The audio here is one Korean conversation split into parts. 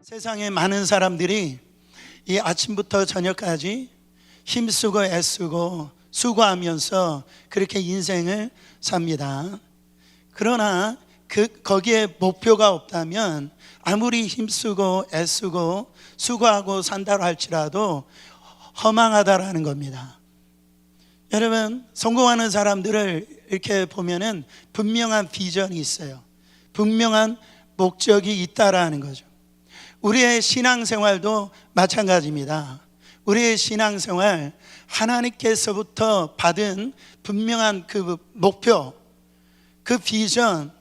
세상에 많은 사람들이 이 아침부터 저녁까지 힘쓰고 애쓰고 수고하면서 그렇게 인생을 삽니다. 그러나 거기에 목표가 없다면 아무리 힘쓰고 애쓰고 수고하고 산다고 할지라도 허망하다라는 겁니다. 여러분, 성공하는 사람들을 이렇게 보면은 분명한 비전이 있어요. 분명한 목적이 있다라는 거죠. 우리의 신앙생활도 마찬가지입니다. 우리의 신앙생활, 하나님께서부터 받은 분명한 그 목표, 그 비전,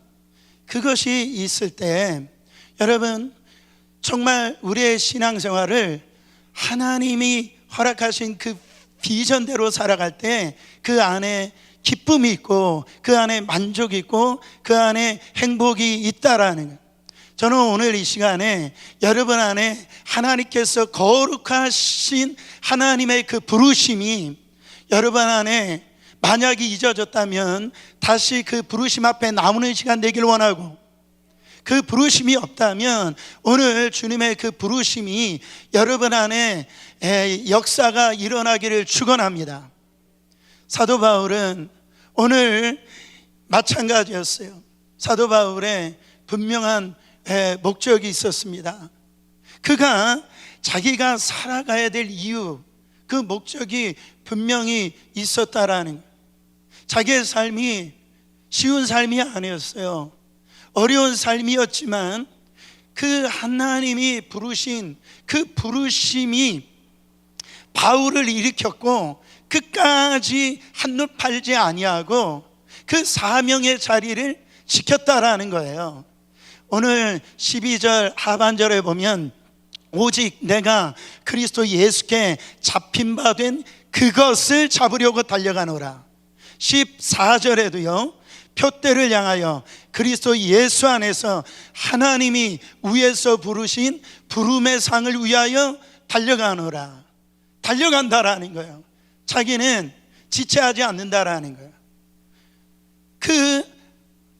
그것이 있을 때 여러분, 정말 우리의 신앙생활을 하나님이 허락하신 그 비전대로 살아갈 때 그 안에 기쁨이 있고 그 안에 만족이 있고 그 안에 행복이 있다라는 거예요. 저는 오늘 이 시간에 여러분 안에 하나님께서 거룩하신 하나님의 그 부르심이 여러분 안에 만약에 잊어졌다면 다시 그 부르심 앞에 나오는 시간 되길 원하고, 그 부르심이 없다면 오늘 주님의 그 부르심이 여러분 안에 역사가 일어나기를 축원합니다. 사도 바울은 오늘 마찬가지였어요. 사도 바울의 분명한 목적이 있었습니다. 그가 자기가 살아가야 될 이유, 그 목적이 분명히 있었다라는 거예요. 자기의 삶이 쉬운 삶이 아니었어요. 어려운 삶이었지만 그 하나님이 부르신 그 부르심이 바울을 일으켰고 끝까지 한눈 팔지 아니하고 그 사명의 자리를 지켰다라는 거예요. 오늘 12절 하반절에 보면 오직 내가 그리스도 예수께 잡힌 바 된 그것을 잡으려고 달려가노라. 14절에도요, 표대를 향하여 그리스도 예수 안에서 하나님이 위에서 부르신 부름의 상을 위하여 달려가노라. 달려간다라는 거예요. 자기는 지체하지 않는다라는 거예요. 그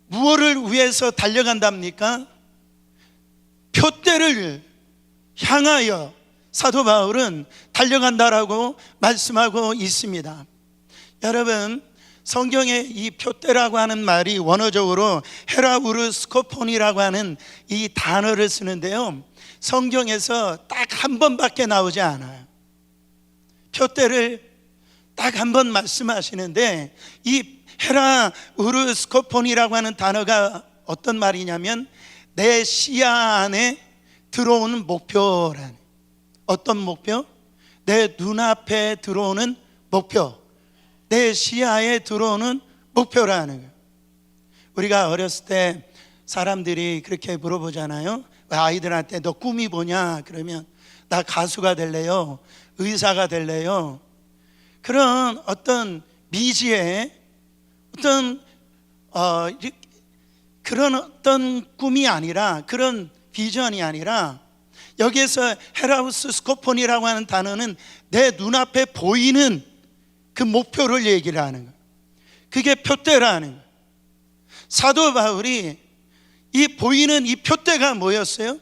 무엇을 위해서 달려간답니까? 표대를 향하여 사도 바울은 달려간다라고 말씀하고 있습니다. 여러분, 성경에 이 표대라고 하는 말이 원어적으로 헤라우르스코폰이라고 하는 이 단어를 쓰는데요, 성경에서 딱 한 번밖에 나오지 않아요. 표대를 딱 한 번 말씀하시는데, 이 헤라우르스코폰이라고 하는 단어가 어떤 말이냐면 내 시야 안에 들어오는 목표라는, 어떤 목표? 내 눈앞에 들어오는 목표, 내 시야에 들어오는 목표라는 거예요. 우리가 어렸을 때 사람들이 그렇게 물어보잖아요. 아이들한테 너 꿈이 뭐냐? 그러면 나 가수가 될래요, 의사가 될래요. 그런 어떤 미지의 어떤 그런 어떤 꿈이 아니라, 그런 비전이 아니라, 여기에서 헤라우스스코폰이라고 하는 단어는 내 눈앞에 보이는 그 목표를 얘기를 하는 거예요. 그게 표대라는 거예요. 사도 바울이 이 보이는 이 표대가 뭐였어요?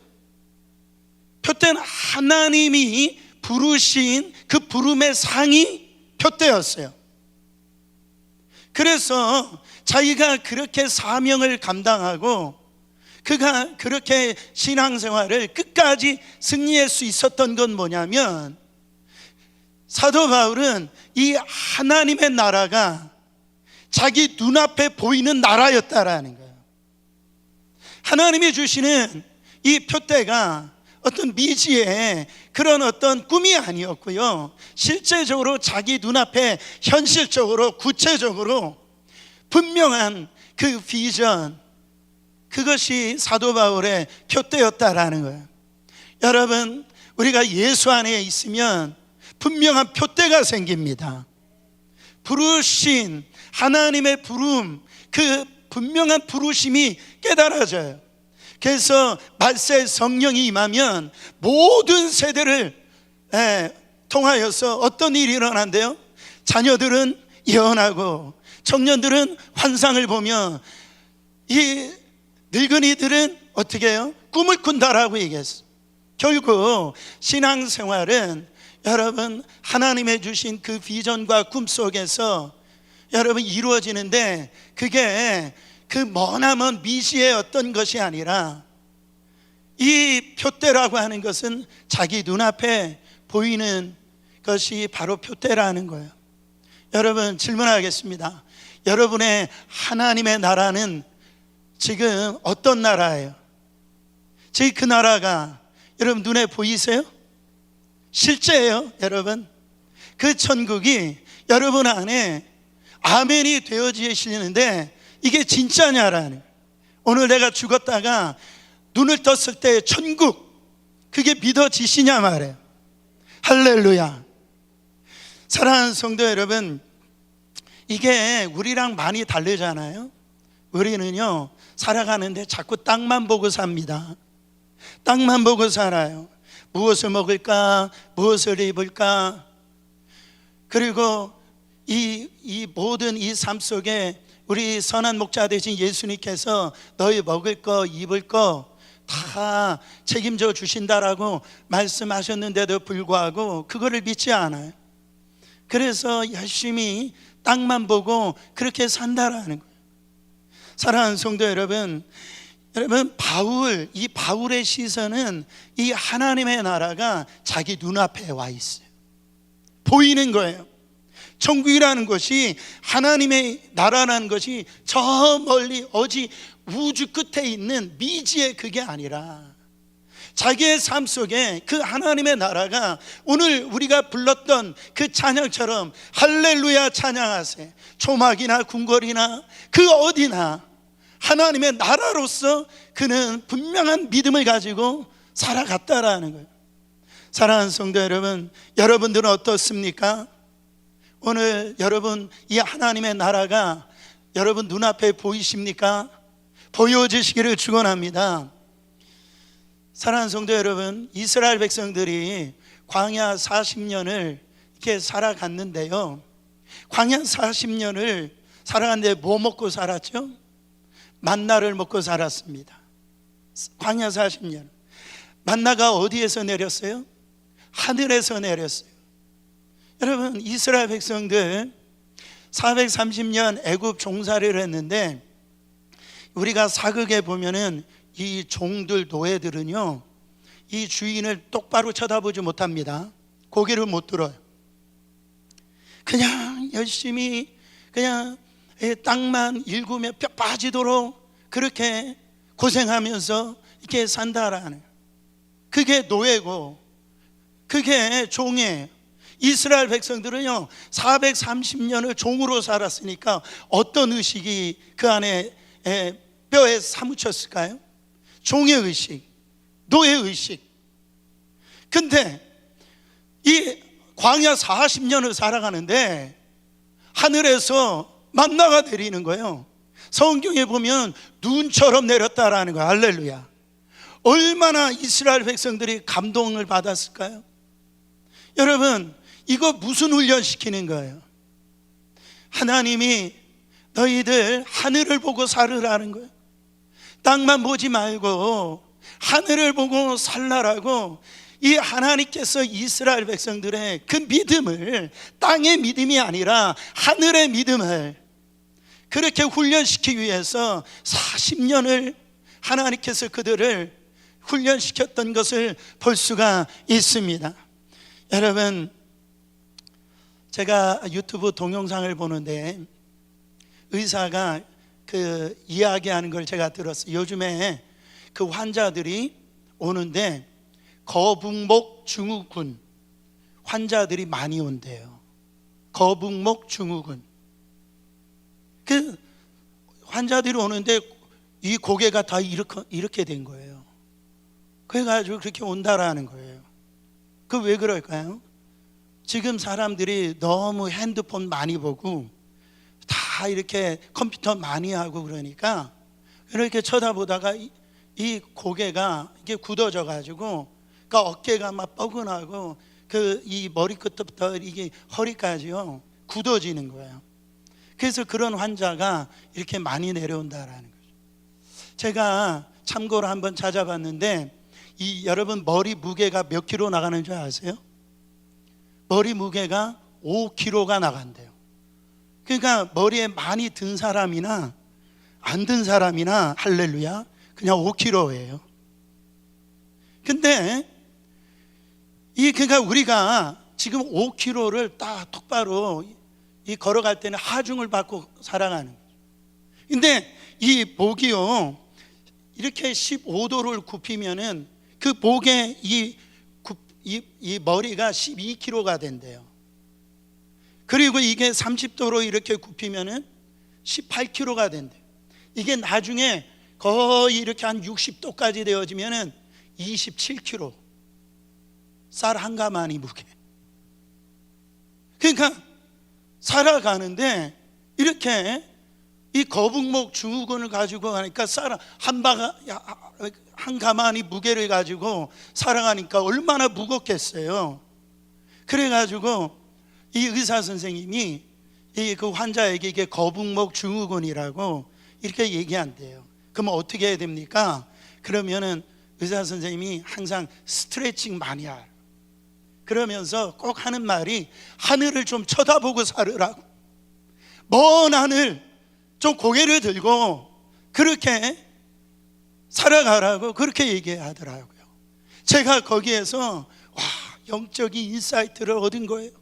표대는 하나님이 부르신 그 부름의 상이 표대였어요. 그래서 자기가 그렇게 사명을 감당하고 그가 그렇게 신앙생활을 끝까지 승리할 수 있었던 건 뭐냐면, 사도 바울은 이 하나님의 나라가 자기 눈앞에 보이는 나라였다라는 거예요. 하나님이 주시는 이 표대가 어떤 미지의 그런 어떤 꿈이 아니었고요, 실제적으로 자기 눈앞에 현실적으로 구체적으로 분명한 그 비전, 그것이 사도 바울의 표대였다라는 거예요. 여러분, 우리가 예수 안에 있으면 분명한 표대가 생깁니다. 부르신 하나님의 부름, 그 분명한 부르심이 깨달아져요. 그래서 말세 성령이 임하면 모든 세대를 통하여서 어떤 일이 일어난대요? 자녀들은 예언하고 청년들은 환상을 보며 이 늙은이들은 어떻게 해요? 꿈을 꾼다라고 얘기했어요. 결국 신앙생활은 여러분 하나님의 주신 그 비전과 꿈 속에서 여러분 이루어지는데, 그게 그 머나먼 미시의 어떤 것이 아니라 이 표대라고 하는 것은 자기 눈앞에 보이는 것이 바로 표대라는 거예요. 여러분 질문하겠습니다. 여러분의 하나님의 나라는 지금 어떤 나라예요? 지금 그 나라가 여러분 눈에 보이세요? 실제예요, 여러분. 그 천국이 여러분 안에 아멘이 되어지시는데 이게 진짜냐라는, 오늘 내가 죽었다가 눈을 떴을 때 천국, 그게 믿어지시냐 말이에요. 할렐루야. 사랑하는 성도 여러분, 이게 우리랑 많이 다르잖아요. 우리는요 살아가는데 자꾸 땅만 보고 삽니다. 땅만 보고 살아요. 무엇을 먹을까, 무엇을 입을까. 그리고 이 모든 이 삶 속에 우리 선한 목자 되신 예수님께서 너희 먹을 거 입을 거 다 책임져 주신다라고 말씀하셨는데도 불구하고 그거를 믿지 않아요. 그래서 열심히 땅만 보고 그렇게 산다라는 거예요. 사랑하는 성도 여러분, 이 바울의 시선은 이 하나님의 나라가 자기 눈앞에 와 있어요. 보이는 거예요. 천국이라는 것이, 하나님의 나라라는 것이 저 멀리 어디 우주 끝에 있는 미지의 그게 아니라 자기의 삶 속에 그 하나님의 나라가 오늘 우리가 불렀던 그 찬양처럼 할렐루야 찬양하세, 초막이나 궁궐이나 그 어디나 하나님의 나라로서 그는 분명한 믿음을 가지고 살아갔다라는 거예요. 사랑하는 성도 여러분, 여러분들은 어떻습니까? 오늘 여러분 이 하나님의 나라가 여러분 눈앞에 보이십니까? 보여지시기를 축원합니다. 사랑하는 성도 여러분, 이스라엘 백성들이 광야 40년을 이렇게 살아갔는데요, 광야 40년을 살아갔는데 뭐 먹고 살았죠? 만나를 먹고 살았습니다. 광야 40년. 만나가 어디에서 내렸어요? 하늘에서 내렸어요. 여러분, 이스라엘 백성들 430년 애굽 종살이를 했는데, 우리가 사극에 보면은 이 종들, 노예들은요 이 주인을 똑바로 쳐다보지 못합니다. 고개를 못 들어요. 그냥 열심히 그냥 땅만 일구며 뼈 빠지도록 그렇게 고생하면서 이렇게 산다라는, 그게 노예고 그게 종이에요. 이스라엘 백성들은요 430년을 종으로 살았으니까 어떤 의식이 그 안에 뼈에 사무쳤을까요? 종의 의식, 노예 의식. 근데 이 광야 40년을 살아가는데 하늘에서 만나가 내리는 거예요. 성경에 보면 눈처럼 내렸다라는 거예요. 할렐루야. 얼마나 이스라엘 백성들이 감동을 받았을까요? 여러분, 이거 무슨 훈련 시키는 거예요? 하나님이 너희들 하늘을 보고 살으라는 거예요. 땅만 보지 말고 하늘을 보고 살라라고, 이 하나님께서 이스라엘 백성들의 그 믿음을, 땅의 믿음이 아니라 하늘의 믿음을 그렇게 훈련시키기 위해서 40년을 하나님께서 그들을 훈련시켰던 것을 볼 수가 있습니다. 여러분, 제가 유튜브 동영상을 보는데 의사가 그 이야기하는 걸 제가 들었어요. 요즘에 그 환자들이 오는데 거북목 증후군 환자들이 많이 온대요. 거북목 증후군. 그 환자들이 오는데 이 고개가 다 이렇게 된 거예요. 그래가지고 그렇게 온다라는 거예요. 그 왜 그럴까요? 지금 사람들이 너무 핸드폰 많이 보고 다 이렇게 컴퓨터 많이 하고 그러니까 이렇게 쳐다보다가 이 고개가 이게 굳어져 가지고, 그러니까 어깨가 막 뻐근하고 그 이 머리끝부터 이게 허리까지요 굳어지는 거예요. 그래서 그런 환자가 이렇게 많이 내려온다라는 거죠. 제가 참고로 한번 찾아봤는데 여러분 머리 무게가 몇 킬로 나가는 줄 아세요? 머리 무게가 5kg가 나간대요. 그러니까 머리에 많이 든 사람이나 안 든 사람이나 할렐루야 그냥 5kg예요. 근데 그러니까 우리가 지금 5kg를 딱 똑바로 걸어갈 때는 하중을 받고 살아가는 거죠. 근데 이 목이요 이렇게 15도를 굽히면은 그 목에 이 머리가 12kg가 된대요. 그리고 이게 30도로 이렇게 굽히면은 18kg가 된대요. 이게 나중에 거의 이렇게 한 60도까지 되어지면은 27kg. 쌀 한 가마니 무게. 그러니까 살아가는데 이렇게 이 거북목 증후군을 가지고 가니까 한 가마니 무게를 가지고 살아가니까 얼마나 무겁겠어요. 그래가지고 이 의사 선생님이 그 환자에게 이게 거북목 증후군이라고 이렇게 얘기한대요. 그러면 어떻게 해야 됩니까? 그러면은 의사 선생님이 항상 스트레칭 많이 하라. 그러면서 꼭 하는 말이 하늘을 좀 쳐다보고 살으라고. 먼 하늘 좀 고개를 들고 그렇게 살아가라고 그렇게 얘기하더라고요. 제가 거기에서 영적인 인사이트를 얻은 거예요.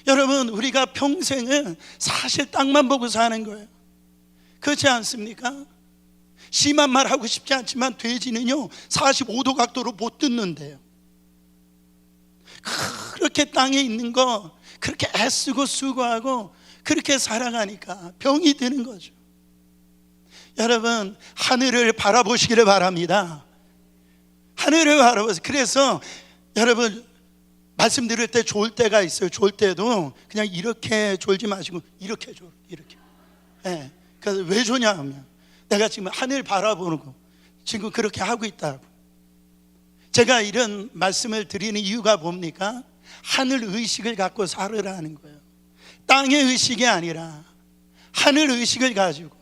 여러분 우리가 평생은 사실 땅만 보고 사는 거예요. 그렇지 않습니까? 심한 말 하고 싶지 않지만 돼지는요 45도 각도로 못 듣는데요. 그렇게 땅에 있는 거 그렇게 애쓰고 수고하고 그렇게 살아가니까 병이 드는 거죠. 여러분 하늘을 바라보시기를 바랍니다. 하늘을 바라보세요. 그래서 여러분 말씀 드릴 때 졸 때가 있어요. 졸 때도 그냥 이렇게 졸지 마시고 이렇게 졸, 이렇게. 네. 그래서 왜 조냐 하면 내가 지금 하늘 바라보는 거 지금 그렇게 하고 있다고. 제가 이런 말씀을 드리는 이유가 뭡니까? 하늘 의식을 갖고 살으라는 거예요. 땅의 의식이 아니라 하늘 의식을 가지고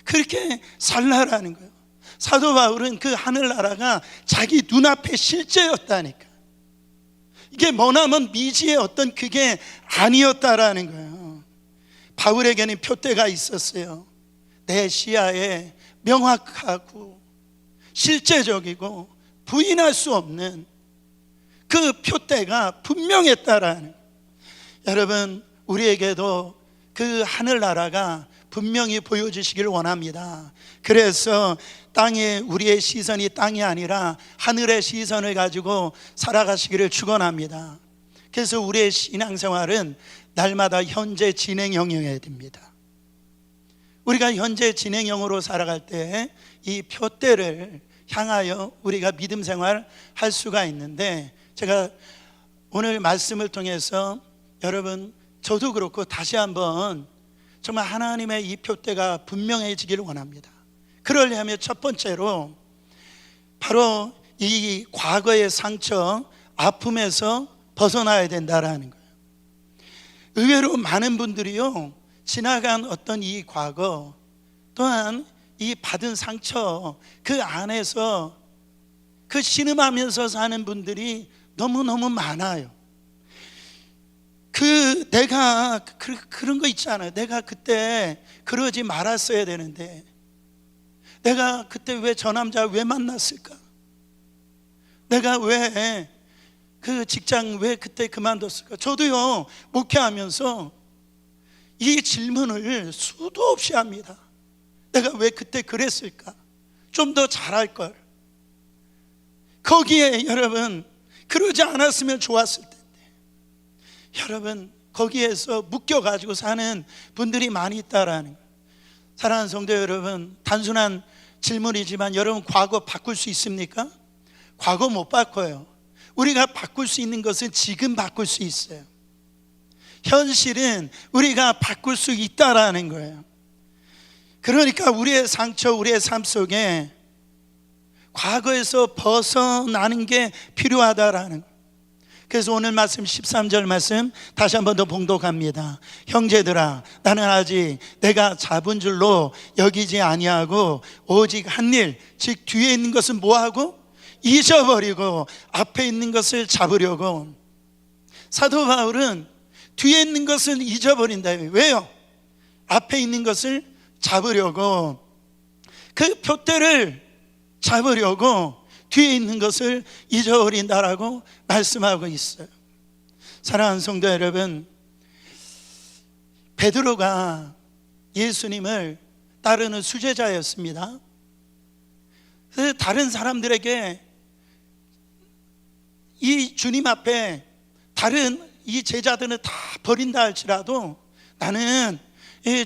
그렇게 살라라는 거예요. 사도 바울은 그 하늘나라가 자기 눈앞에 실제였다니까. 이게 머나먼 미지의 어떤 그게 아니었다라는 거예요. 바울에게는 표대가 있었어요. 내 시야에 명확하고 실제적이고 부인할 수 없는 그 표대가 분명했다라는 거예요. 여러분 우리에게도 그 하늘나라가 분명히 보여주시기를 원합니다. 그래서 땅에 우리의 시선이 땅이 아니라 하늘의 시선을 가지고 살아가시기를 축원합니다. 그래서 우리의 신앙생활은 날마다 현재 진행형이어야 됩니다. 우리가 현재 진행형으로 살아갈 때 이 표대를 향하여 우리가 믿음 생활 할 수가 있는데, 제가 오늘 말씀을 통해서 여러분 저도 그렇고 다시 한번 정말 하나님의 이 표대가 분명해지기를 원합니다. 그러려면 첫 번째로 바로 이 과거의 상처, 아픔에서 벗어나야 된다라는 거예요. 의외로 많은 분들이요 지나간 어떤 이 과거 또한 이 받은 상처 그 안에서 그 신음하면서 사는 분들이 너무너무 많아요. 내가 그런 거 있잖아요. 내가 그때 그러지 말았어야 되는데, 내가 그때 왜 저 남자 왜 만났을까? 내가 왜 그 직장 왜 그때 그만뒀을까? 저도요 목회하면서 이 질문을 수도 없이 합니다. 내가 왜 그때 그랬을까? 좀 더 잘할 걸. 거기에 여러분 그러지 않았으면 좋았을 텐데, 여러분 거기에서 묶여가지고 사는 분들이 많이 있다라는 거예요. 사랑하는 성도 여러분, 단순한 질문이지만 여러분 과거 바꿀 수 있습니까? 과거 못 바꿔요. 우리가 바꿀 수 있는 것은 지금 바꿀 수 있어요. 현실은 우리가 바꿀 수 있다라는 거예요. 그러니까 우리의 상처, 우리의 삶 속에 과거에서 벗어나는 게 필요하다라는 거예요. 그래서 오늘 말씀 13절 말씀 다시 한 번 더 봉독합니다. 형제들아, 나는 아직 내가 잡은 줄로 여기지 아니하고 오직 한 일, 즉 뒤에 있는 것은 뭐하고? 잊어버리고 앞에 있는 것을 잡으려고. 사도 바울은 뒤에 있는 것을 잊어버린다. 왜요? 앞에 있는 것을 잡으려고, 그 표대를 잡으려고 뒤에 있는 것을 잊어버린다라고 말씀하고 있어요. 사랑하는 성도 여러분, 베드로가 예수님을 따르는 수제자였습니다. 그래서 다른 사람들에게 이 주님 앞에 다른 이 제자들은 다 버린다 할지라도 나는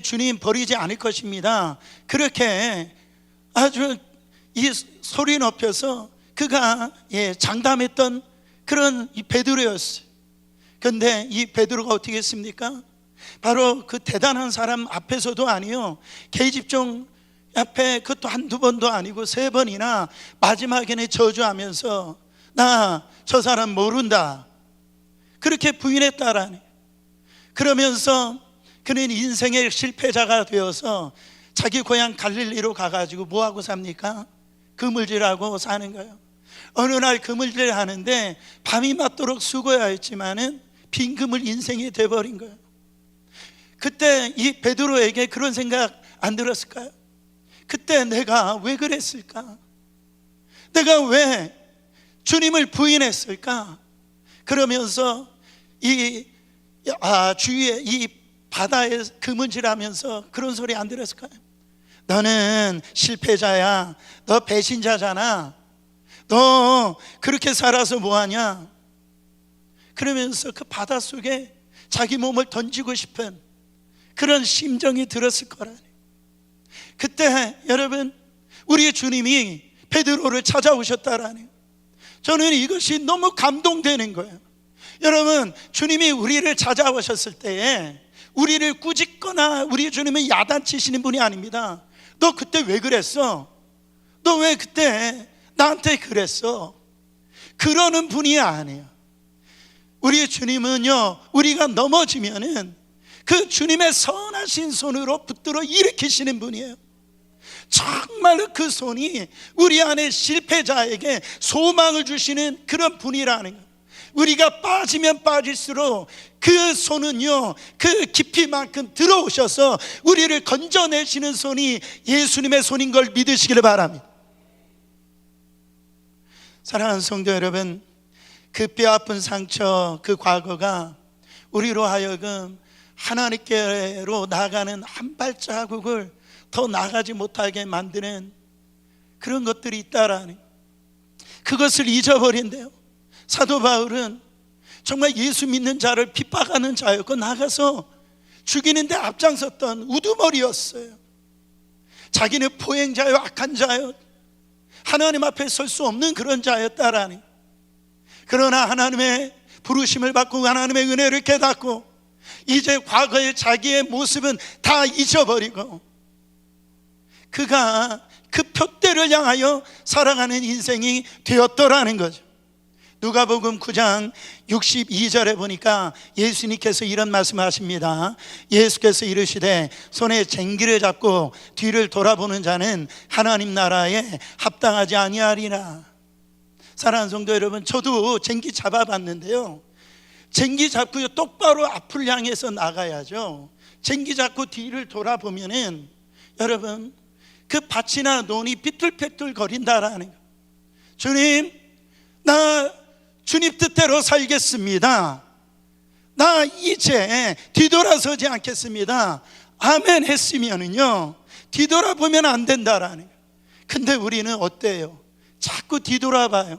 주님 버리지 않을 것입니다, 그렇게 아주 이 소리 높여서 그가 장담했던 그런 이 베드로였어요. 그런데 이 베드로가 어떻게 했습니까? 바로 그 대단한 사람 앞에서도 아니요, 계집종 앞에 그것도 한두 번도 아니고 3번이나 마지막에는 저주하면서 나 저 사람 모른다, 그렇게 부인했다라니. 그러면서 그는 인생의 실패자가 되어서 자기 고향 갈릴리로 가가지고 뭐하고 삽니까? 그물질하고 사는 거예요. 어느 날 그물질 하는데 밤이 맞도록 수고해야 했지만은 빈 그물 인생이 돼버린 거예요. 그때 이 베드로에게 그런 생각 안 들었을까요? 그때 내가 왜 그랬을까? 내가 왜 주님을 부인했을까? 그러면서 주위에 이 바다에 그물질하면서 그런 소리 안 들었을까요? 너는 실패자야, 너 배신자잖아, 너 그렇게 살아서 뭐하냐? 그러면서 그 바닷속에 자기 몸을 던지고 싶은 그런 심정이 들었을 거라니. 그때 여러분, 우리 주님이 베드로를 찾아오셨다라니. 저는 이것이 너무 감동되는 거예요. 여러분, 주님이 우리를 찾아오셨을 때에 우리를 꾸짖거나 우리 주님은 야단치시는 분이 아닙니다. 너 그때 왜 그랬어? 너 왜 그때 나한테 그랬어? 그러는 분이 아니에요. 우리 주님은요, 우리가 넘어지면은 그 주님의 선하신 손으로 붙들어 일으키시는 분이에요. 정말로 그 손이 우리 안에 실패자에게 소망을 주시는 그런 분이라는 거예요. 우리가 빠지면 빠질수록 그 손은요, 그 깊이만큼 들어오셔서 우리를 건져내시는 손이 예수님의 손인 걸 믿으시기를 바랍니다. 사랑하는 성도 여러분, 그 뼈아픈 상처, 그 과거가 우리로 하여금 하나님께로 나가는 한 발자국을 더 나가지 못하게 만드는 그런 것들이 있다라니, 그것을 잊어버린대요. 사도 바울은 정말 예수 믿는 자를 핍박하는 자였고 나가서 죽이는데 앞장섰던 우두머리였어요. 자기는 포행자요, 악한 자요, 하나님 앞에 설 수 없는 그런 자였다라니. 그러나 하나님의 부르심을 받고 하나님의 은혜를 깨닫고 이제 과거의 자기의 모습은 다 잊어버리고 그가 그 표대를 향하여 살아가는 인생이 되었더라는 거죠. 누가복음 9장 62절에 보니까 예수님께서 이런 말씀을 하십니다. 예수께서 이르시되 손에 쟁기를 잡고 뒤를 돌아보는 자는 하나님 나라에 합당하지 아니하리라. 사랑하는 성도 여러분, 저도 쟁기 잡아봤는데요, 쟁기 잡고 똑바로 앞을 향해서 나가야죠. 쟁기 잡고 뒤를 돌아보면은 여러분, 그 밭이나 논이 삐뚤빼뚤 거린다라는 거예요. 주님, 나 주님 뜻대로 살겠습니다. 나 이제 뒤돌아서지 않겠습니다. 아멘 했으면은요, 뒤돌아보면 안 된다라는 거예요. 근데 우리는 어때요? 자꾸 뒤돌아봐요.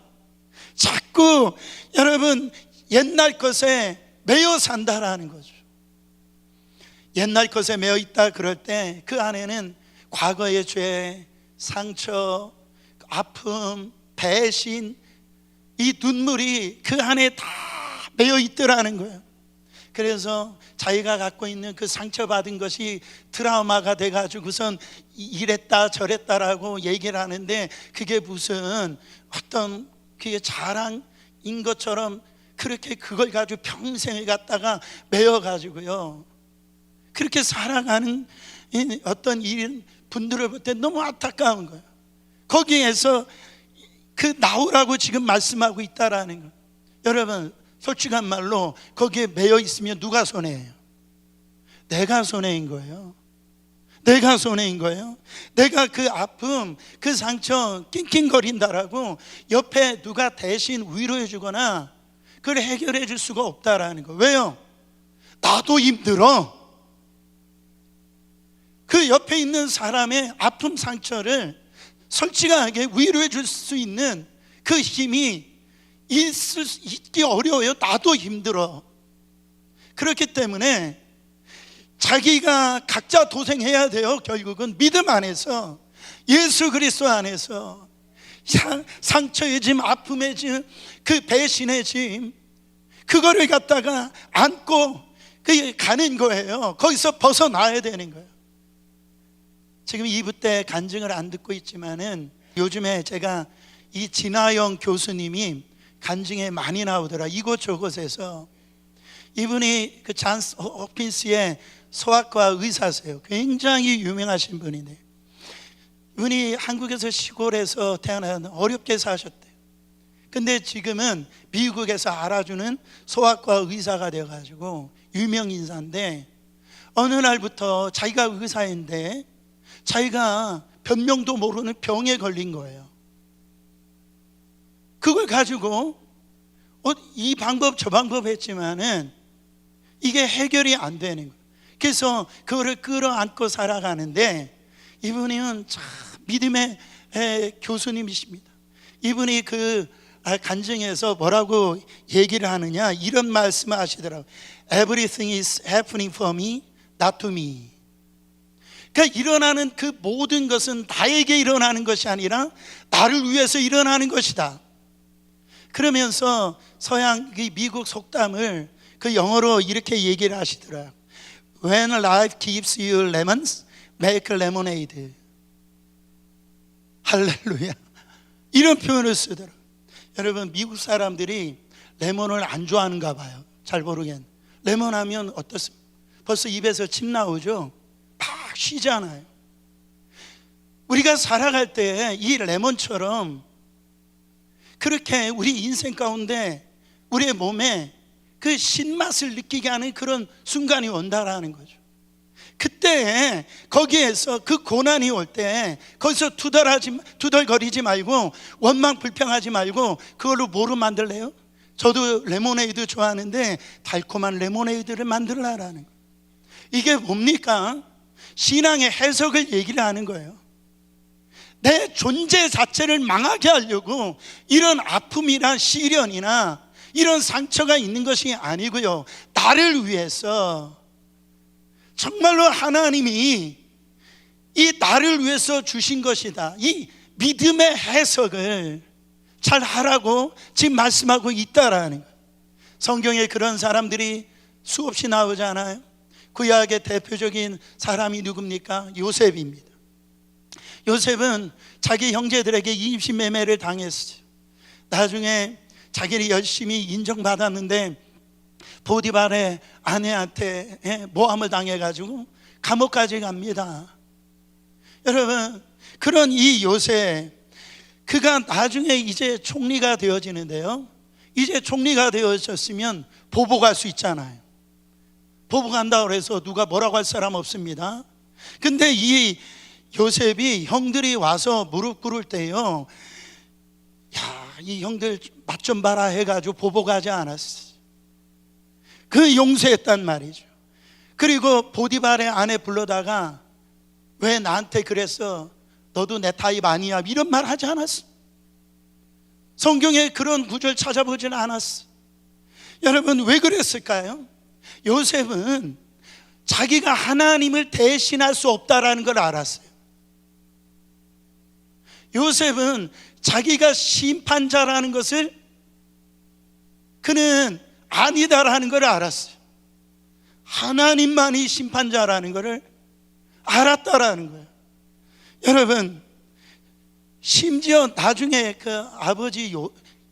자꾸 여러분 옛날 것에 매여 산다라는 거죠. 옛날 것에 매여 있다 그럴 때 그 안에는 과거의 죄, 상처, 아픔, 배신, 이 눈물이 그 안에 다 매여 있더라는 거예요. 그래서 자기가 갖고 있는 그 상처받은 것이 트라우마가 돼가지고선 이랬다 저랬다라고 얘기를 하는데 그게 무슨 어떤 그게 자랑인 것처럼 그렇게 그걸 가지고 평생을 갖다가 메어가지고요, 그렇게 살아가는 어떤 분들을 볼 때 너무 안타까운 거예요. 거기에서 그 나오라고 지금 말씀하고 있다라는 거예요. 여러분, 솔직한 말로 거기에 매여 있으면 누가 손해예요? 내가 손해인 거예요. 내가 손해인 거예요. 내가 그 아픔, 그 상처 낑낑거린다라고 옆에 누가 대신 위로해 주거나 그걸 해결해 줄 수가 없다라는 거. 왜요? 나도 힘들어. 그 옆에 있는 사람의 아픔, 상처를 솔직하게 위로해 줄 수 있는 그 힘이 있기 어려워요. 나도 힘들어. 그렇기 때문에 자기가 각자 도생해야 돼요. 결국은 믿음 안에서, 예수 그리스도 안에서 상처의 짐, 아픔의 짐, 그 배신의 짐, 그거를 갖다가 안고 가는 거예요. 거기서 벗어나야 되는 거예요. 지금 2부 때 간증을 안 듣고 있지만은 요즘에 제가 이 진아영 교수님이 간증에 많이 나오더라. 이곳저곳에서. 이분이 그 잔스 호킨스의 소아과 의사세요. 굉장히 유명하신 분인데, 이분이 한국에서 시골에서 태어나서 어렵게 사셨대요. 근데 지금은 미국에서 알아주는 소아과 의사가 되어가지고 유명 인사인데, 어느 날부터 자기가 의사인데 자기가 변명도 모르는 병에 걸린 거예요. 그걸 가지고 이 방법 저 방법 했지만은 이게 해결이 안 되는 거예요. 그래서 그거를 끌어안고 살아가는데, 이분은 참 믿음의 교수님이십니다. 이분이 그 간증에서 뭐라고 얘기를 하느냐, 이런 말씀을 하시더라고요. Everything is happening for me, not to me. 그러니까 일어나는 그 모든 것은 나에게 일어나는 것이 아니라 나를 위해서 일어나는 것이다. 그러면서 서양 미국 속담을 그 영어로 이렇게 얘기를 하시더라고요. When life gives you lemons, make lemonade. 할렐루야. 이런 표현을 쓰더라고요. 여러분, 미국 사람들이 레몬을 안 좋아하는가 봐요. 잘 모르겠는데 레몬 하면 어떻습니까? 벌써 입에서 침 나오죠. 막 쉬잖아요. 우리가 살아갈 때 이 레몬처럼 그렇게 우리 인생 가운데 우리의 몸에 그 신맛을 느끼게 하는 그런 순간이 온다라는 거죠. 그때 거기에서 그 고난이 올 때 거기서 투덜거리지 말고 원망 불평하지 말고 그걸로 뭐로 만들래요? 저도 레모네이드 좋아하는데 달콤한 레모네이드를 만들라라는 거예요. 이게 뭡니까? 신앙의 해석을 얘기를 하는 거예요. 내 존재 자체를 망하게 하려고 이런 아픔이나 시련이나 이런 상처가 있는 것이 아니고요, 나를 위해서 정말로 하나님이 이 나를 위해서 주신 것이다. 이 믿음의 해석을 잘 하라고 지금 말씀하고 있다라는 거예요. 성경에 그런 사람들이 수없이 나오잖아요. 구약의 대표적인 사람이 누굽니까? 요셉입니다. 요셉은 자기 형제들에게 임신매매를 당했어요. 나중에 자기를 열심히 인정받았는데 보디발의 아내한테 모함을 당해가지고 감옥까지 갑니다. 여러분, 그런 이 요셉, 그가 나중에 이제 총리가 되어지는데요, 이제 총리가 되어졌으면 보복할 수 있잖아요. 보복한다고 해서 누가 뭐라고 할 사람 없습니다. 근데 이 요셉이 형들이 와서 무릎 꿇을 때요, 야, 이 형들 맛 좀 봐라 해가지고 보복하지 않았어. 그 용서했단 말이죠. 그리고 보디발의 아내 불러다가 왜 나한테 그랬어? 너도 내 타입 아니야? 이런 말 하지 않았어. 성경에 그런 구절 찾아보지는 않았어. 여러분, 왜 그랬을까요? 요셉은 자기가 하나님을 대신할 수 없다라는 걸 알았어요. 요셉은 자기가 심판자라는 것을 그는 아니다라는 걸 알았어요. 하나님만이 심판자라는 것을 알았다라는 거예요. 여러분, 심지어 나중에 그 아버지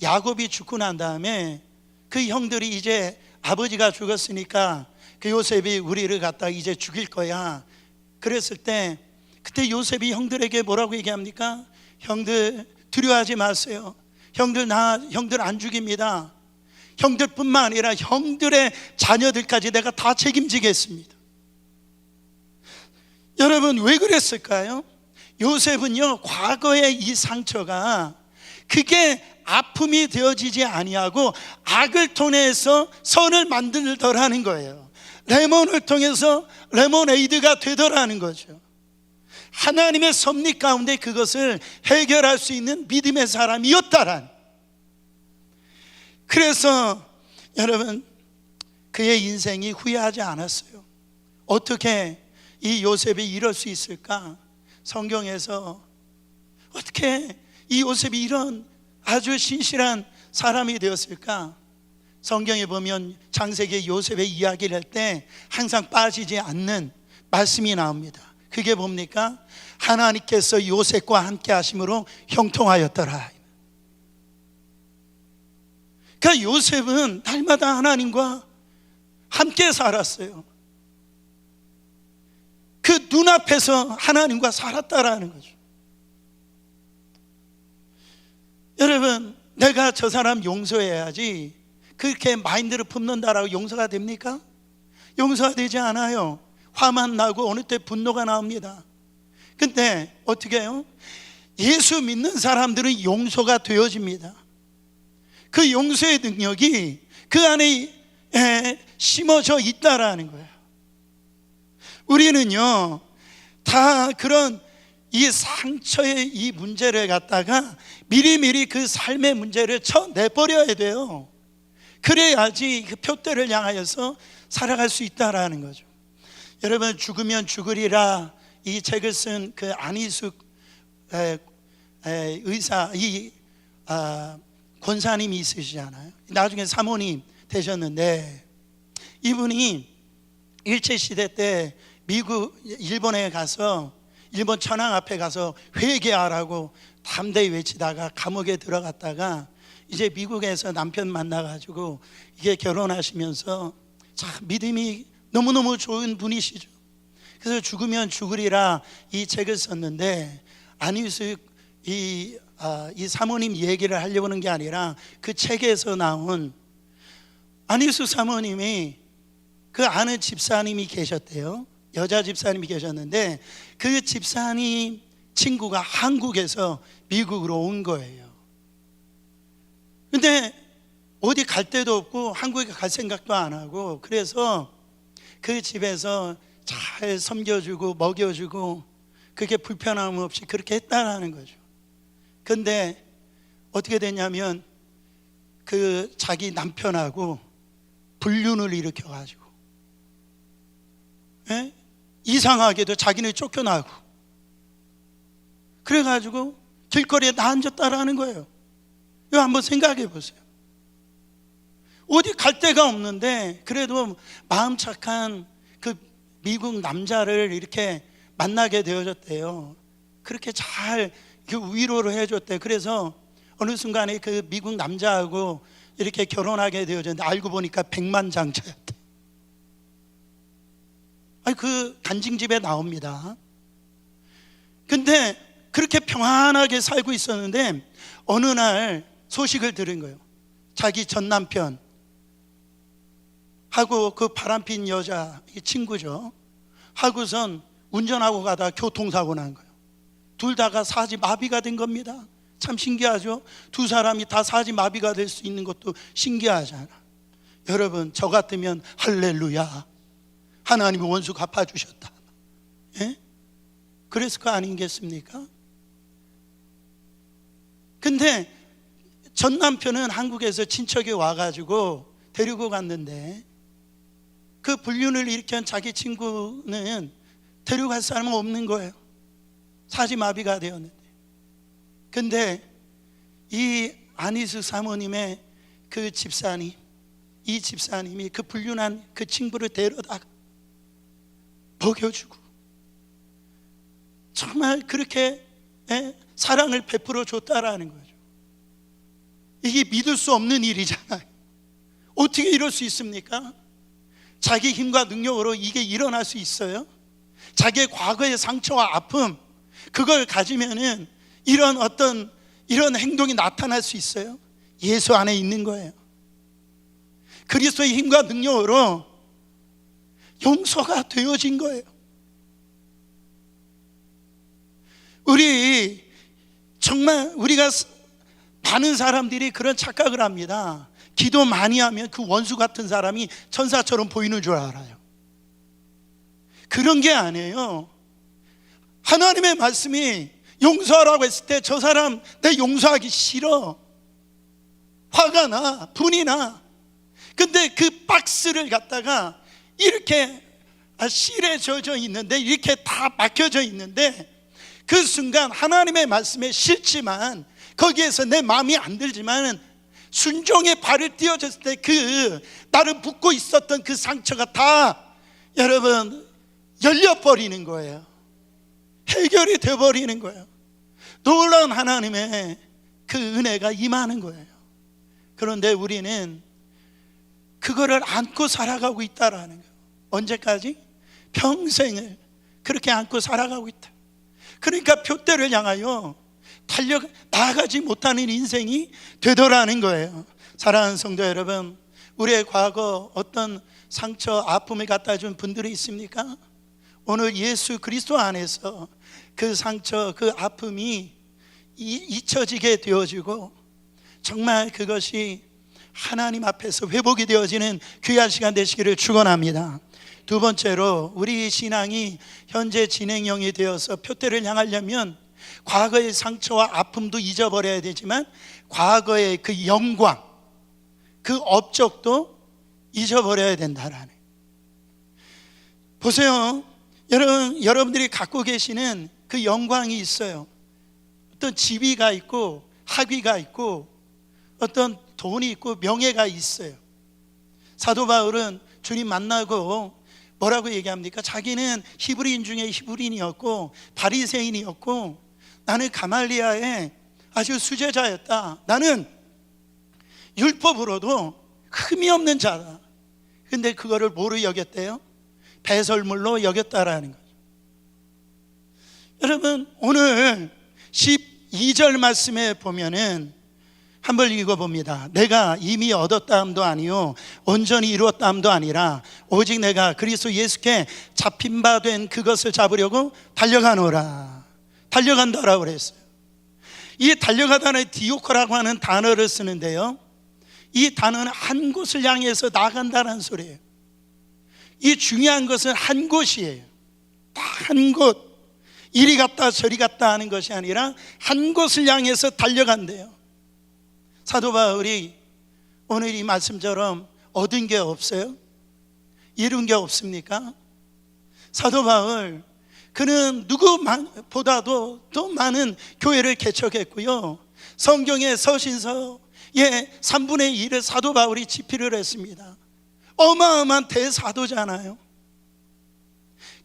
야곱이 죽고 난 다음에 그 형들이 이제 아버지가 죽었으니까 그 요셉이 우리를 갖다 이제 죽일 거야. 그랬을 때 그때 요셉이 형들에게 뭐라고 얘기합니까? 형들 두려워하지 마세요. 형들 안 죽입니다. 형들뿐만 아니라 형들의 자녀들까지 내가 다 책임지겠습니다. 여러분 왜 그랬을까요? 요셉은요, 과거의 이 상처가 그게 아픔이 되어지지 아니하고 악을 통해서 선을 만들더라는 거예요. 레몬을 통해서 레모네이드가 되더라는 거죠. 하나님의 섭리 가운데 그것을 해결할 수 있는 믿음의 사람이었다란. 그래서 여러분 그의 인생이 후회하지 않았어요. 어떻게 이 요셉이 이럴 수 있을까? 성경에서 어떻게 이 요셉이 이런 아주 신실한 사람이 되었을까? 성경에 보면 창세기 요셉의 이야기를 할 때 항상 빠지지 않는 말씀이 나옵니다. 그게 뭡니까? 하나님께서 요셉과 함께 하심으로 형통하였더라. 그러니까 요셉은 날마다 하나님과 함께 살았어요. 그 눈앞에서 하나님과 살았다라는 거죠. 여러분, 내가 저 사람 용서해야지 그렇게 마인드를 품는다라고 용서가 됩니까? 용서가 되지 않아요. 화만 나고 어느 때 분노가 나옵니다. 근데 어떻게 해요? 예수 믿는 사람들은 용서가 되어집니다. 그 용서의 능력이 그 안에 심어져 있다라는 거예요. 우리는요, 다 그런 이 상처의 이 문제를 갖다가 미리미리 그 삶의 문제를 쳐내버려야 돼요. 그래야지 그 표대를 향하여서 살아갈 수 있다라는 거죠. 여러분, 죽으면 죽으리라 이 책을 쓴 그 안희숙 의사, 권사님이 있으시잖아요. 나중에 사모님 되셨는데 이분이 일제시대 때 일본에 가서 일본 천황 앞에 가서 회개하라고 담대히 외치다가 감옥에 들어갔다가 이제 미국에서 남편 만나가지고 이게 결혼하시면서 참 믿음이 너무너무 좋은 분이시죠. 그래서 죽으면 죽으리라 이 책을 썼는데 안희숙 이 사모님 얘기를 하려고 하는 게 아니라 그 책에서 나온 안희숙 사모님이 그 아는 집사님이 계셨대요. 여자 집사님이 계셨는데 그 집사님 친구가 한국에서 미국으로 온 거예요. 근데 어디 갈 데도 없고 한국에 갈 생각도 안 하고 그래서 그 집에서 잘 섬겨주고 먹여주고 그게 불편함 없이 그렇게 했다라는 거죠. 근데 어떻게 됐냐면 그 자기 남편하고 불륜을 일으켜가지고 이상하게도 자기는 쫓겨나고 그래가지고 길거리에 나앉았다라는 거예요. 이거 한번 생각해 보세요. 어디 갈 데가 없는데 그래도 마음 착한 그 미국 남자를 이렇게 만나게 되어졌대요. 그렇게 잘 위로를 해줬대. 그래서 어느 순간에 그 미국 남자하고 이렇게 결혼하게 되어졌는데 알고 보니까 백만장자였대. 아니 그 간증집에 나옵니다. 근데 그렇게 평안하게 살고 있었는데 어느 날 소식을 들은 거예요. 자기 전 남편 하고 그 바람핀 여자 친구죠. 하고선 운전하고 가다 교통사고 난 거예요. 둘 다가 사지마비가 된 겁니다. 참 신기하죠. 두 사람이 다 사지마비가 될 수 있는 것도 신기하잖아. 여러분, 저 같으면 할렐루야, 하나님이 원수 갚아주셨다, 그랬을 거 아니겠습니까? 근데 전 남편은 한국에서 친척이 와가지고 데리고 갔는데 그 불륜을 일으킨 자기 친구는 데려갈 사람은 없는 거예요. 사지마비가 되었는데. 근데 이 안희숙 사모님의 그 집사님, 이 집사님이 그 불륜한 그 친구를 데려다가 먹여주고 정말 그렇게 사랑을 베풀어 줬다라는 거죠. 이게 믿을 수 없는 일이잖아요. 어떻게 이럴 수 있습니까? 자기 힘과 능력으로 이게 일어날 수 있어요? 자기의 과거의 상처와 아픔, 그걸 가지면은 이런 행동이 나타날 수 있어요? 예수 안에 있는 거예요. 그리스도의 힘과 능력으로 용서가 되어진 거예요. 우리가 많은 사람들이 그런 착각을 합니다. 기도 많이 하면 그 원수 같은 사람이 천사처럼 보이는 줄 알아요. 그런 게 아니에요. 하나님의 말씀이 용서하라고 했을 때 저 사람 내 용서하기 싫어, 화가 나, 분이 나. 근데 그 박스를 갖다가 이렇게 실에 젖어 있는데, 이렇게 다 막혀져 있는데, 그 순간 하나님의 말씀에 싫지만, 거기에서 내 마음이 안 들지만 순종의 발을 띄워줬을 때 그 나를 붙고 있었던 그 상처가 다 여러분 열려버리는 거예요. 해결이 되어버리는 거예요. 놀라운 하나님의 그 은혜가 임하는 거예요. 그런데 우리는 그거를 안고 살아가고 있다라는 거예요. 언제까지? 평생을 그렇게 안고 살아가고 있다. 그러니까 표대를 향하여 나아가지 못하는 인생이 되더라는 거예요. 사랑하는 성도 여러분, 우리의 과거 어떤 상처, 아픔을 갖다 준 분들이 있습니까? 오늘 예수 그리스도 안에서 그 상처, 그 아픔이 잊혀지게 되어지고, 정말 그것이 하나님 앞에서 회복이 되어지는 귀한 시간 되시기를 축원합니다. 두 번째로, 우리 신앙이 현재 진행형이 되어서 표대를 향하려면 과거의 상처와 아픔도 잊어버려야 되지만, 과거의 그 영광, 그 업적도 잊어버려야 된다라는. 보세요, 여러분들이 갖고 계시는 그 영광이 있어요. 어떤 지위가 있고 학위가 있고 어떤 돈이 있고 명예가 있어요. 사도 바울은 주님 만나고 뭐라고 얘기합니까? 자기는 히브리인 중에 히브리인이었고 바리새인이었고, 나는 가말리아의 아주 수제자였다. 나는 율법으로도 흠이 없는 자다. 근데 그거를 뭐로 여겼대요? 배설물로 여겼다라는 거죠. 여러분, 오늘 12절 말씀에 보면은 한번 읽어봅니다. 내가 이미 얻었다함도 아니요 온전히 이루었다함도 아니라 오직 내가 그리스도 예수께 잡힌 바 된 그것을 잡으려고 달려가노라. 달려간다라고 그랬어요. 이 달려가다는 디오코라고 하는 단어를 쓰는데요, 이 단어는 한 곳을 향해서 나간다는 소리예요. 이 중요한 것은 한 곳이에요. 딱 한 곳, 이리 갔다 저리 갔다 하는 것이 아니라 한 곳을 향해서 달려간대요. 사도 바울이 오늘 이 말씀처럼 얻은 게 없어요? 이룬 게 없습니까? 사도 바울, 그는 누구보다도 더 많은 교회를 개척했고요, 성경의 서신서의 3분의 1을 사도 바울이 집필을 했습니다. 어마어마한 대사도잖아요.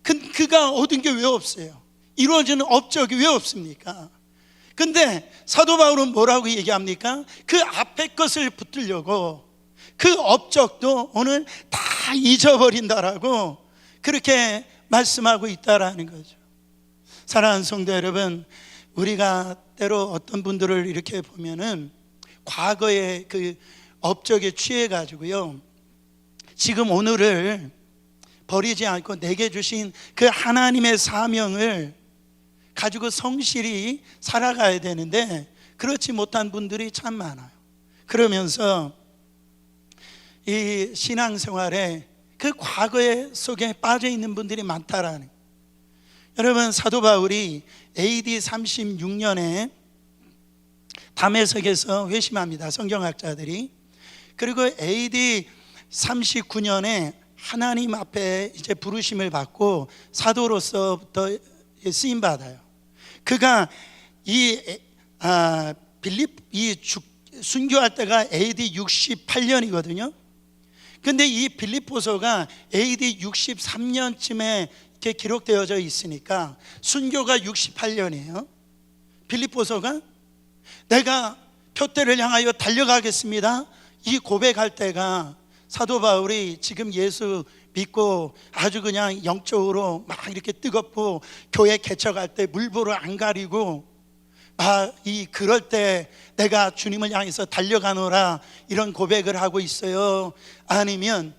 그가 얻은 게 왜 없어요? 이루어지는 업적이 왜 없습니까? 근데 사도 바울은 뭐라고 얘기합니까? 그 앞에 것을 붙들려고 그 업적도 오늘 다 잊어버린다라고 그렇게 말씀하고 있다라는 거죠. 사랑하는 성도 여러분, 우리가 때로 어떤 분들을 이렇게 보면은 과거의 그 업적에 취해 가지고요, 지금 오늘을 버리지 않고 내게 주신 그 하나님의 사명을 가지고 성실히 살아가야 되는데 그렇지 못한 분들이 참 많아요. 그러면서 이 신앙생활에 그 과거의 속에 빠져 있는 분들이 많다라는. 여러분, 사도 바울이 AD 36년에 다메섹에서 회심합니다, 성경학자들이. 그리고 AD 39년에 하나님 앞에 이제 부르심을 받고 사도로서부터 쓰임 받아요. 그가 순교할 때가 AD 68년이거든요. 근데 이 빌립보서가 AD 63년쯤에 이렇게 기록되어져 있으니까 순교가 68년이에요. 빌립보서가 내가 표대를 향하여 달려가겠습니다, 이 고백할 때가 사도 바울이 지금 예수 믿고 아주 그냥 영적으로 막 이렇게 뜨겁고 교회 개척할 때 물보를 안 가리고 그럴 때 내가 주님을 향해서 달려가노라 이런 고백을 하고 있어요? 아니면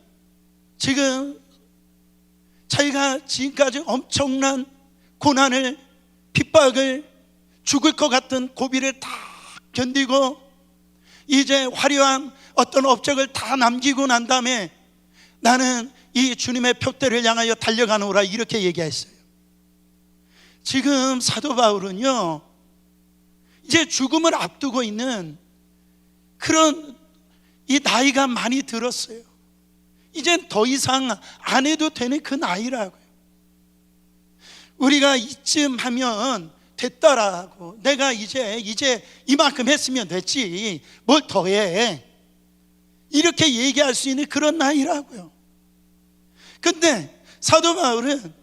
지금 자기가 지금까지 엄청난 고난을, 핍박을, 죽을 것 같은 고비를 다 견디고 이제 화려한 어떤 업적을 다 남기고 난 다음에 나는 이 주님의 표대를 향하여 달려가노라 이렇게 얘기했어요. 지금 사도 바울은요, 이제 죽음을 앞두고 있는 그런 이 나이가 많이 들었어요. 이젠 더 이상 안 해도 되는 그 나이라고요. 우리가 이쯤 하면 됐다라고, 내가 이제 이만큼 했으면 됐지 뭘 더해, 이렇게 얘기할 수 있는 그런 나이라고요. 근데 사도 바울은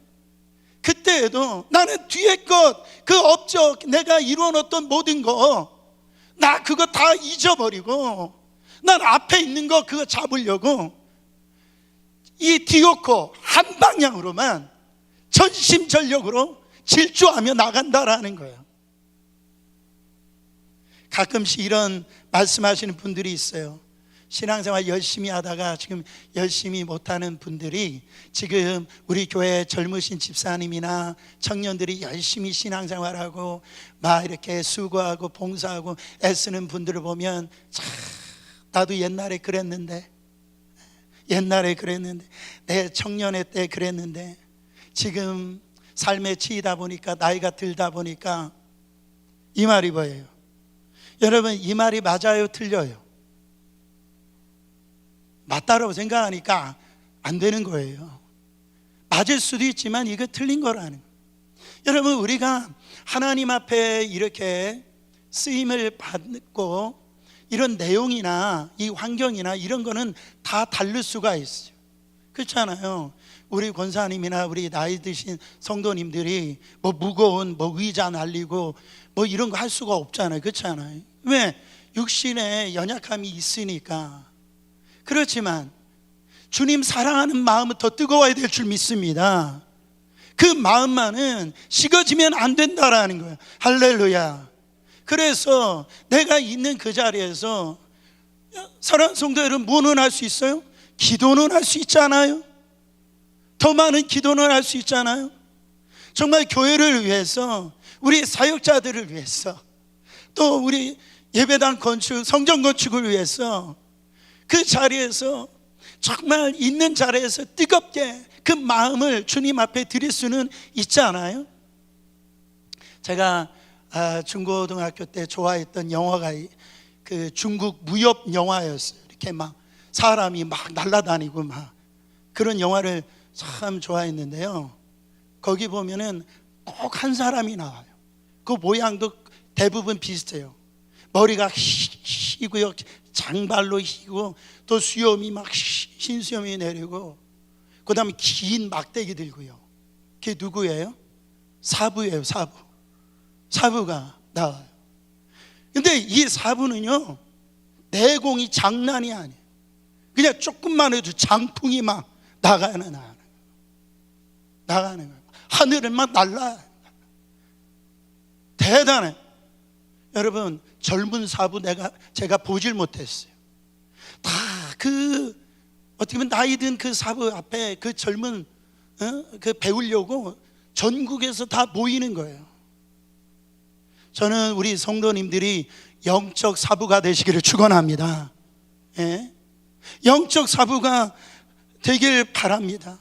그때에도 나는 뒤에 것, 그 업적, 내가 이루어놓던 모든 거 나 그거 다 잊어버리고 난 앞에 있는 거 그거 잡으려고 이 디오코 한 방향으로만 전심전력으로 질주하며 나간다라는 거예요. 가끔씩 이런 말씀하시는 분들이 있어요. 신앙생활 열심히 하다가 지금 열심히 못하는 분들이 지금 우리 교회 젊으신 집사님이나 청년들이 열심히 신앙생활하고 막 이렇게 수고하고 봉사하고 애쓰는 분들을 보면 참 나도 옛날에 그랬는데 내 청년의 때 그랬는데 지금 삶에 치이다 보니까 나이가 들다 보니까 이 말이 뭐예요? 여러분, 이 말이 맞아요, 틀려요? 맞다라고 생각하니까 안 되는 거예요. 맞을 수도 있지만 이거 틀린 거라는 거예요. 여러분, 우리가 하나님 앞에 이렇게 쓰임을 받고 이런 내용이나 이 환경이나 이런 거는 다 다를 수가 있어요. 그렇잖아요. 우리 권사님이나 우리 나이 드신 성도님들이 뭐 무거운 뭐 의자 날리고 뭐 이런 거 할 수가 없잖아요. 그렇잖아요. 왜? 육신에 연약함이 있으니까. 그렇지만 주님 사랑하는 마음은 더 뜨거워야 될 줄 믿습니다. 그 마음만은 식어지면 안 된다라는 거예요. 할렐루야. 그래서 내가 있는 그 자리에서 사랑하는 성도 여러분, 뭐는 할 수 있어요? 기도는 할 수 있잖아요. 더 많은 기도는 할 수 있잖아요. 정말 교회를 위해서, 우리 사역자들을 위해서, 또 우리 예배당 건축, 성전 건축을 위해서 그 자리에서 정말 있는 자리에서 뜨겁게 그 마음을 주님 앞에 드릴 수는 있잖아요. 제가 중고등학교 때 좋아했던 영화가 그 중국 무협 영화였어요. 이렇게 막 사람이 막 날아다니고 막 그런 영화를 참 좋아했는데요. 거기 보면은 꼭 한 사람이 나와요. 그 모양도 대부분 비슷해요. 머리가 희고요, 장발로 희고, 또 수염이 막 흰 수염이 내리고, 그 다음에 긴 막대기 들고요. 그게 누구예요? 사부예요. 사부가 나와요. 근데 이 사부는요, 내공이 장난이 아니에요. 그냥 조금만 해도 장풍이 막 나가는 거예요. 하늘을 막 날라요. 대단해. 여러분, 젊은 사부 제가 보질 못했어요. 다 어떻게 보면 나이 든 그 사부 앞에 그 젊은 그 배우려고 전국에서 다 모이는 거예요. 저는 우리 성도님들이 영적 사부가 되시기를 축원합니다. 예? 영적 사부가 되길 바랍니다.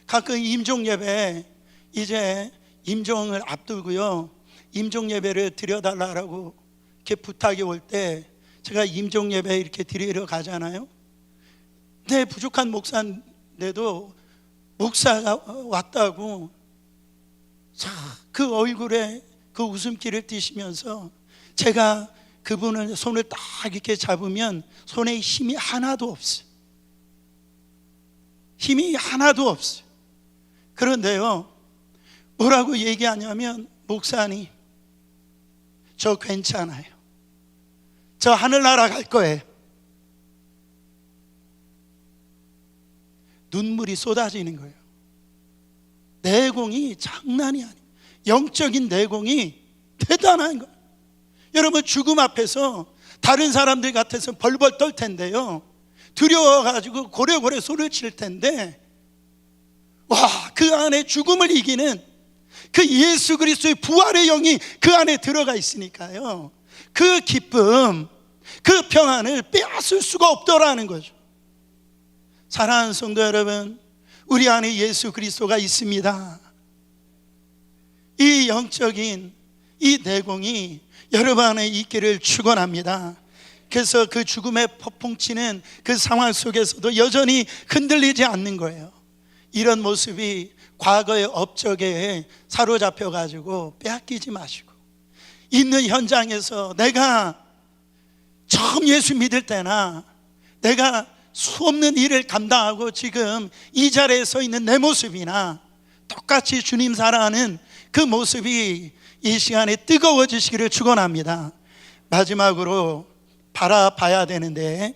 가끔 임종 예배, 이제 임종을 앞두고요, 임종 예배를 드려달라고 이렇게 부탁이 올 때 제가 임종 예배 이렇게 드리러 가잖아요. 네, 부족한 목사인데도 목사가 왔다고 자, 그 얼굴에 그 웃음기를 띠시면서 제가 그분을 손을 딱 이렇게 잡으면 손에 힘이 하나도 없어요. 힘이 하나도 없어요. 그런데요, 뭐라고 얘기하냐면, 목사님, 저 괜찮아요. 저 하늘나라 갈 거예요. 눈물이 쏟아지는 거예요. 내공이 장난이 아니에요. 영적인 내공이 대단한 거예요. 여러분, 죽음 앞에서 다른 사람들 같아서 벌벌 떨 텐데요, 두려워가지고 고래고래 소리를 칠 텐데, 와, 그 안에 죽음을 이기는 그 예수 그리스도의 부활의 영이 그 안에 들어가 있으니까요, 그 기쁨, 그 평안을 빼앗을 수가 없더라는 거죠. 사랑하는 성도 여러분, 우리 안에 예수 그리스도가 있습니다. 이 영적인 이 내공이 여러분 안에 있기를 축원합니다. 그래서 그 죽음의 폭풍치는 그 상황 속에서도 여전히 흔들리지 않는 거예요. 이런 모습이 과거의 업적에 사로잡혀 가지고 빼앗기지 마시고, 있는 현장에서 내가 처음 예수 믿을 때나 내가 수없는 일을 감당하고 지금 이 자리에 서 있는 내 모습이나 똑같이 주님 사랑하는 그 모습이 이 시간에 뜨거워지시기를 축원합니다. 마지막으로 바라봐야 되는데,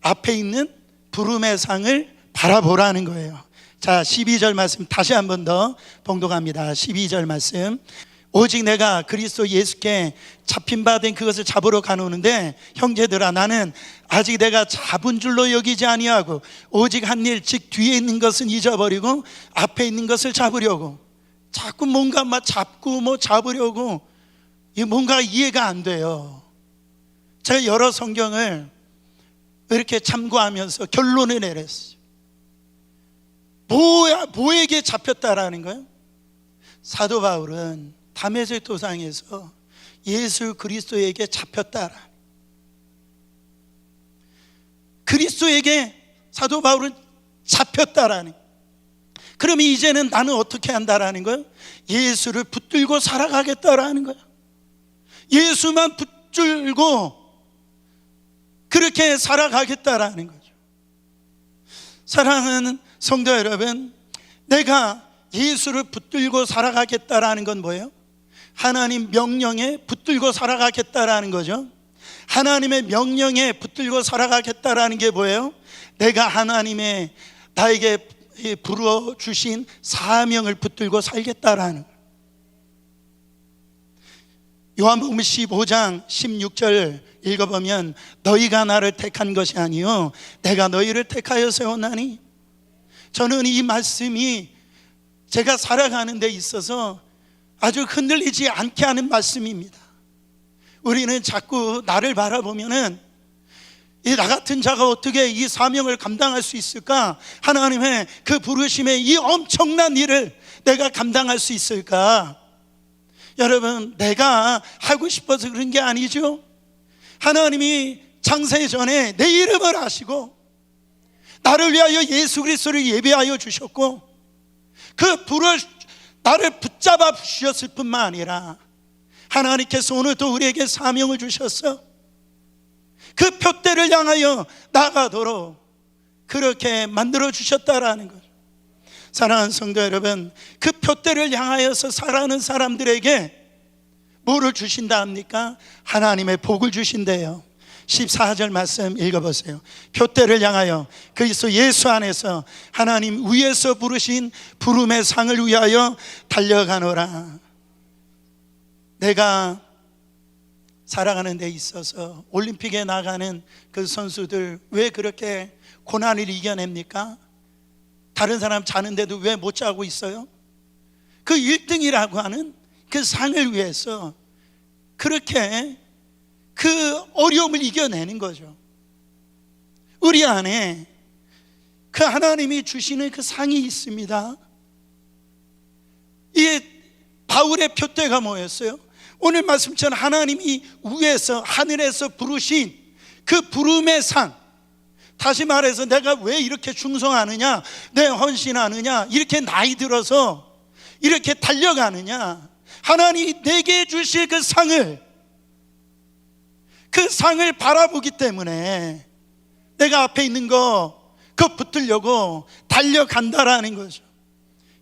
앞에 있는 부름의 상을 바라보라는 거예요. 자, 12절 말씀 다시 한 번 더 봉독합니다. 12절 말씀. 오직 내가 그리스도 예수께 잡힌 바 된 그것을 잡으러 가노는데, 형제들아, 나는 아직 내가 잡은 줄로 여기지 아니하고 오직 한 일, 즉 뒤에 있는 것은 잊어버리고 앞에 있는 것을 잡으려고. 자꾸 뭔가 막 잡고 뭐 잡으려고, 이 뭔가 이해가 안 돼요. 제가 여러 성경을 이렇게 참고하면서 결론을 내렸어요. 뭐에게 잡혔다라는 거예요? 사도 바울은 다메섹 도상에서 예수 그리스도에게 잡혔다라. 그리스도에게 사도 바울은 잡혔다라는. 그러면 이제는 나는 어떻게 한다라는 거예요? 예수를 붙들고 살아가겠다라는 거예요. 예수만 붙들고 그렇게 살아가겠다라는 거죠. 사랑하는 성도 여러분, 내가 예수를 붙들고 살아가겠다라는 건 뭐예요? 하나님 명령에 붙들고 살아가겠다라는 거죠. 하나님의 명령에 붙들고 살아가겠다라는 게 뭐예요? 내가 하나님의 나에게 부르어 주신 사명을 붙들고 살겠다라는 거예요. 요한복음 15장 16절 읽어보면, 너희가 나를 택한 것이 아니요 내가 너희를 택하여 세웠나니. 저는 이 말씀이 제가 살아가는 데 있어서 아주 흔들리지 않게 하는 말씀입니다. 우리는 자꾸 나를 바라보면은, 나 같은 자가 어떻게 이 사명을 감당할 수 있을까? 하나님의 그 부르심의 이 엄청난 일을 내가 감당할 수 있을까? 여러분, 내가 하고 싶어서 그런 게 아니죠. 하나님이 창세 전에 내 이름을 아시고 나를 위하여 예수 그리스도를 예비하여 주셨고, 그 불을 나를 붙잡아 주셨을 뿐만 아니라 하나님께서 오늘도 우리에게 사명을 주셨어. 그 표대를 향하여 나가도록 그렇게 만들어 주셨다라는 거죠. 사랑하는 성도 여러분, 그 표대를 향하여서 살아가는 사람들에게 뭐를 주신다 합니까? 하나님의 복을 주신대요. 14절 말씀 읽어보세요. 표대를 향하여 그리스도 예수 안에서 하나님 위에서 부르신 부름의 상을 위하여 달려가노라. 내가 살아가는 데 있어서 올림픽에 나가는 그 선수들 왜 그렇게 고난을 이겨냅니까? 다른 사람 자는데도 왜 못 자고 있어요? 그 1등이라고 하는 그 상을 위해서 그렇게 그 어려움을 이겨내는 거죠. 우리 안에 그 하나님이 주시는 그 상이 있습니다. 이 바울의 표대가 뭐였어요? 오늘 말씀처럼 하나님이 위에서 하늘에서 부르신 그 부름의 상. 다시 말해서 내가 왜 이렇게 충성하느냐, 내 헌신하느냐, 이렇게 나이 들어서 이렇게 달려가느냐, 하나님이 내게 주실 그 상을 바라보기 때문에 내가 앞에 있는 거 그거 붙들려고 달려간다라는 거죠.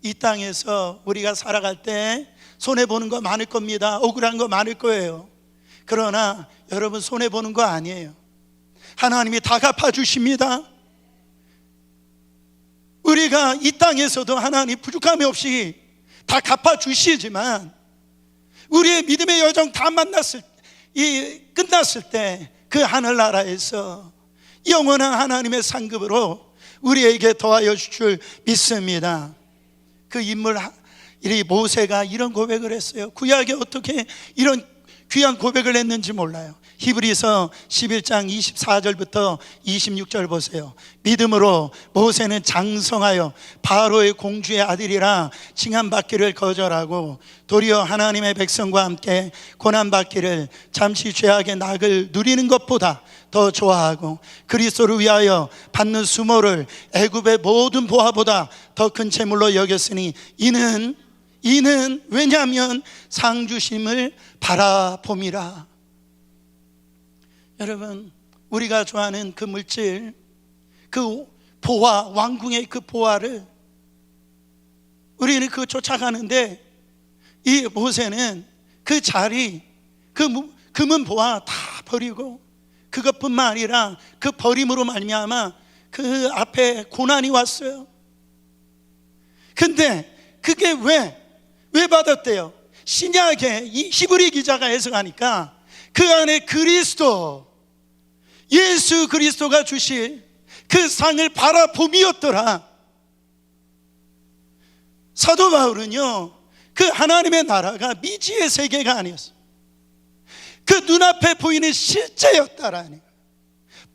이 땅에서 우리가 살아갈 때 손해보는 거 많을 겁니다. 억울한 거 많을 거예요. 그러나 여러분, 손해보는 거 아니에요. 하나님이 다 갚아주십니다. 우리가 이 땅에서도 하나님 부족함이 없이 다 갚아주시지만 우리의 믿음의 여정 다 끝났을 때 그 하늘나라에서 영원한 하나님의 상급으로 우리에게 더하여 주실 줄 믿습니다. 그 인물 이 모세가 이런 고백을 했어요. 구약에 어떻게 이런 귀한 고백을 했는지 몰라요. 히브리서 11장 24절부터 26절 보세요. 믿음으로 모세는 장성하여 바로의 공주의 아들이라 칭함받기를 거절하고 도리어 하나님의 백성과 함께 고난받기를 잠시 죄악의 낙을 누리는 것보다 더 좋아하고 그리스도를 위하여 받는 수모를 애굽의 모든 보화보다 더 큰 재물로 여겼으니 이는 왜냐하면 상 주심을 바라봄이라. 여러분, 우리가 좋아하는 그 물질, 그 보화, 왕궁의 그 보화를 우리는 그거 쫓아가는데 이 모세는 그 자리, 그 금은 보화 다 버리고 그것뿐만 아니라 그 버림으로 말미암아 그 앞에 고난이 왔어요. 근데 그게 왜 받았대요? 신약에 이 히브리 기자가 해석하니까 그 안에 그리스도, 예수 그리스도가 주실 그 상을 바라봄이었더라. 사도 바울은요, 그 하나님의 나라가 미지의 세계가 아니었어요. 그 눈앞에 보이는 실제였다라는 거예요.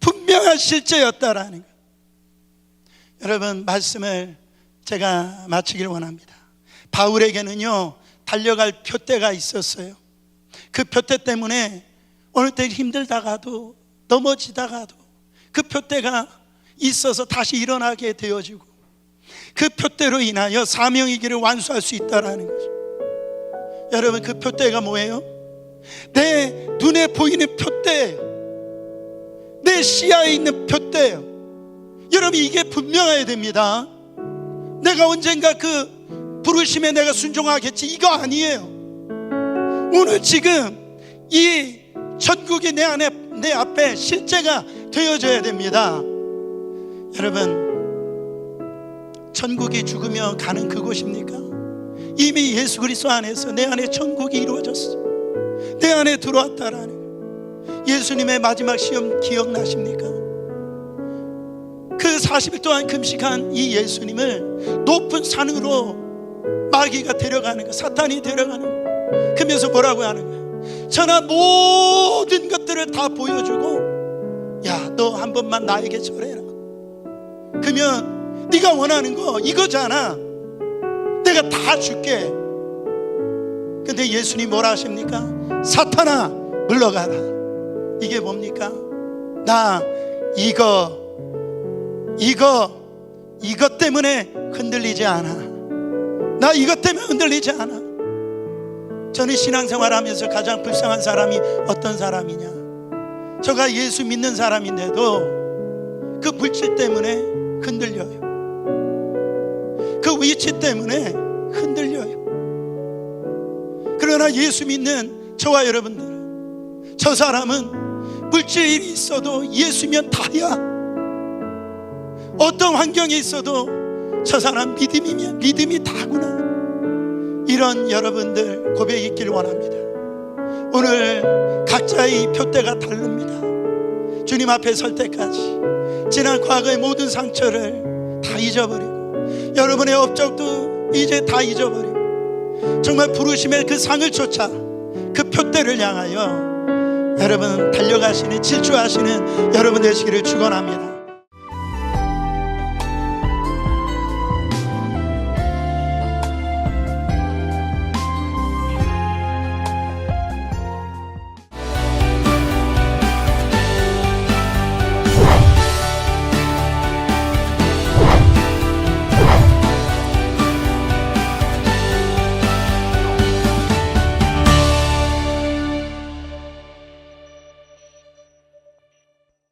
분명한 실제였다라는 거예요. 여러분, 말씀을 제가 마치길 원합니다. 바울에게는요, 달려갈 표대가 있었어요. 그 표대 때문에 어느 때 힘들다가도 넘어지다가도 그 표대가 있어서 다시 일어나게 되어지고 그 표대로 인하여 사명의 길을 완수할 수 있다라는 거죠. 여러분, 그 표대가 뭐예요? 내 눈에 보이는 표대예요. 내 시야에 있는 표대예요. 여러분, 이게 분명해야 됩니다. 내가 언젠가 그 부르심에 내가 순종하겠지, 이거 아니에요. 오늘 지금 이 천국이 내 앞에 실제가 되어져야 됩니다. 여러분, 천국이 죽으며 가는 그곳입니까? 이미 예수 그리스도 안에서 내 안에 천국이 이루어졌어. 내 안에 들어왔다라는. 예수님의 마지막 시험 기억나십니까? 그 40일 동안 금식한 이 예수님을 높은 산으로 마귀가 데려가는 거, 사탄이 데려가는 거. 그러면서 뭐라고 하는 거예요? 저나 모든 것들을 다 보여주고, 야, 너 한 번만 나에게 절해라. 그러면 네가 원하는 거 이거잖아. 내가 다 줄게. 근데 예수님 뭐라 하십니까? 사탄아, 물러가라. 이게 뭡니까? 나 이것 때문에 흔들리지 않아. 나 이것 때문에 흔들리지 않아. 저는 신앙생활 하면서 가장 불쌍한 사람이 어떤 사람이냐? 저가 예수 믿는 사람인데도 그 물질 때문에 흔들려요. 그 위치 때문에 흔들려요. 그러나 예수 믿는 저와 여러분들, 저 사람은 물질이 있어도 예수면 다야. 어떤 환경에 있어도 저 사람 믿음이 다구나. 이런 여러분들 고백 있기를 원합니다. 오늘 각자의 표대가 다릅니다. 주님 앞에 설 때까지 지난 과거의 모든 상처를 다 잊어버리고 여러분의 업적도 이제 다 잊어버리고 정말 부르심의 그 상을 쫓아 그 표대를 향하여 여러분 달려가시는, 질주하시는 여러분 되시기를 축원합니다.